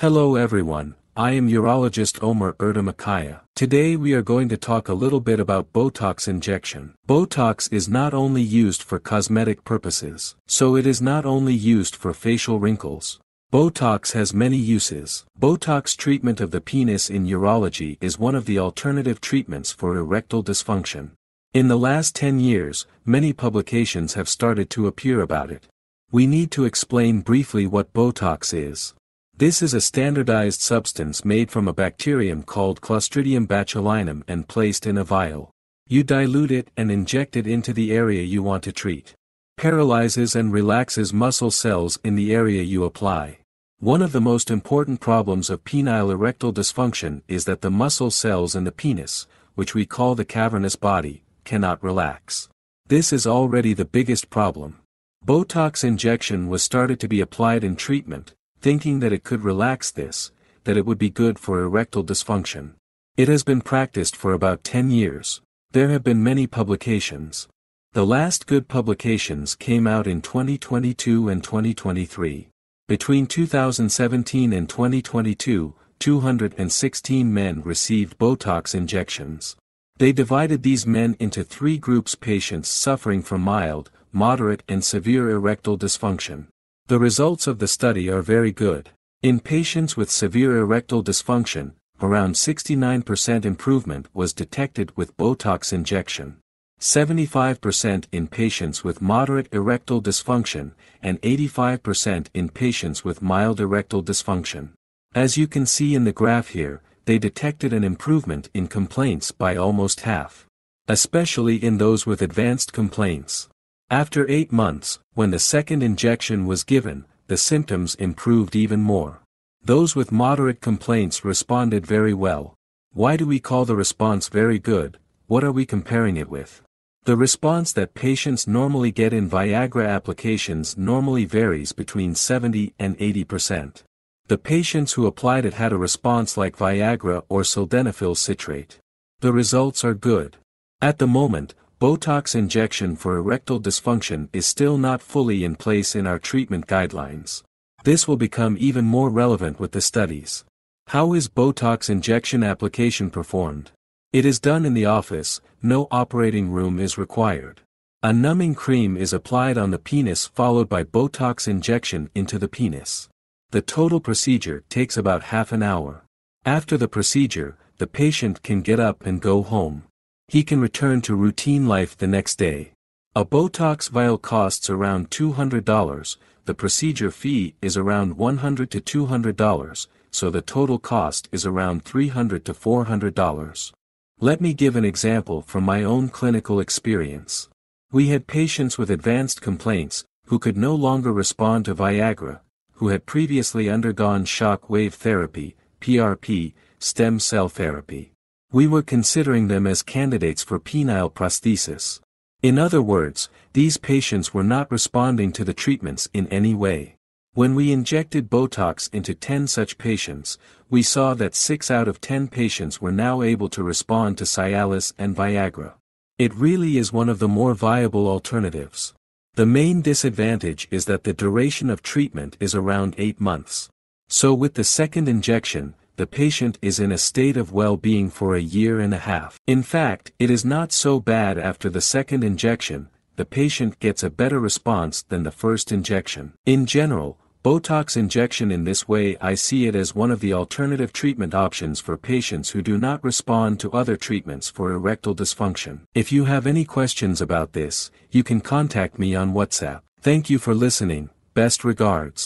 Hello everyone, I am urologist Omar Erdamakaya. Today we are going to talk a little bit about Botox injection. Botox is not only used for cosmetic purposes, so it is not only used for facial wrinkles. Botox has many uses. Botox treatment of the penis in urology is one of the alternative treatments for erectile dysfunction. In the last 10 years, many publications have started to appear about it. We need to explain briefly what Botox is. This is a standardized substance made from a bacterium called Clostridium botulinum and placed in a vial. You dilute it and inject it into the area you want to treat. Paralyzes and relaxes muscle cells in the area you apply. One of the most important problems of penile erectile dysfunction is that the muscle cells in the penis, which we call the cavernous body, cannot relax. This is already the biggest problem. Botox injection was started to be applied in treatment, thinking that it could relax this, that it would be good for erectile dysfunction. It has been practiced for about 10 years. There have been many publications. The last good publications came out in 2022 and 2023. Between 2017 and 2022, 216 men received Botox injections. They divided these men into 3 groups: patients suffering from mild, moderate and severe erectile dysfunction. The results of the study are very good. In patients with severe erectile dysfunction, around 69% improvement was detected with Botox injection. 75% in patients with moderate erectile dysfunction, and 85% in patients with mild erectile dysfunction. As you can see in the graph here, they detected an improvement in complaints by almost half. Especially in those with advanced complaints. After 8 months, when the second injection was given, the symptoms improved even more. Those with moderate complaints responded very well. Why do we call the response very good? What are we comparing it with? The response that patients normally get in Viagra applications normally varies between 70 and 80%. The patients who applied it had a response like Viagra or sildenafil citrate. The results are good. At the moment, Botox injection for erectile dysfunction is still not fully in place in our treatment guidelines. This will become even more relevant with the studies. How is Botox injection application performed? It is done in the office, no operating room is required. A numbing cream is applied on the penis followed by Botox injection into the penis. The total procedure takes about half an hour. After the procedure, the patient can get up and go home. He can return to routine life the next day. A Botox vial costs around $200, the procedure fee is around $100 to $200, so the total cost is around $300 to $400. Let me give an example from my own clinical experience. We had patients with advanced complaints, who could no longer respond to Viagra, who had previously undergone shock wave therapy, PRP, stem cell therapy. We were considering them as candidates for penile prosthesis. In other words, these patients were not responding to the treatments in any way. When we injected Botox into 10 such patients, we saw that 6 out of 10 patients were now able to respond to Cialis and Viagra. It really is one of the more viable alternatives. The main disadvantage is that the duration of treatment is around 8 months. So with the second injection, the patient is in a state of well-being for a year and a half. In fact, it is not so bad after the second injection, the patient gets a better response than the first injection. In general, Botox injection in this way, I see it as one of the alternative treatment options for patients who do not respond to other treatments for erectile dysfunction. If you have any questions about this, you can contact me on WhatsApp. Thank you for listening, best regards.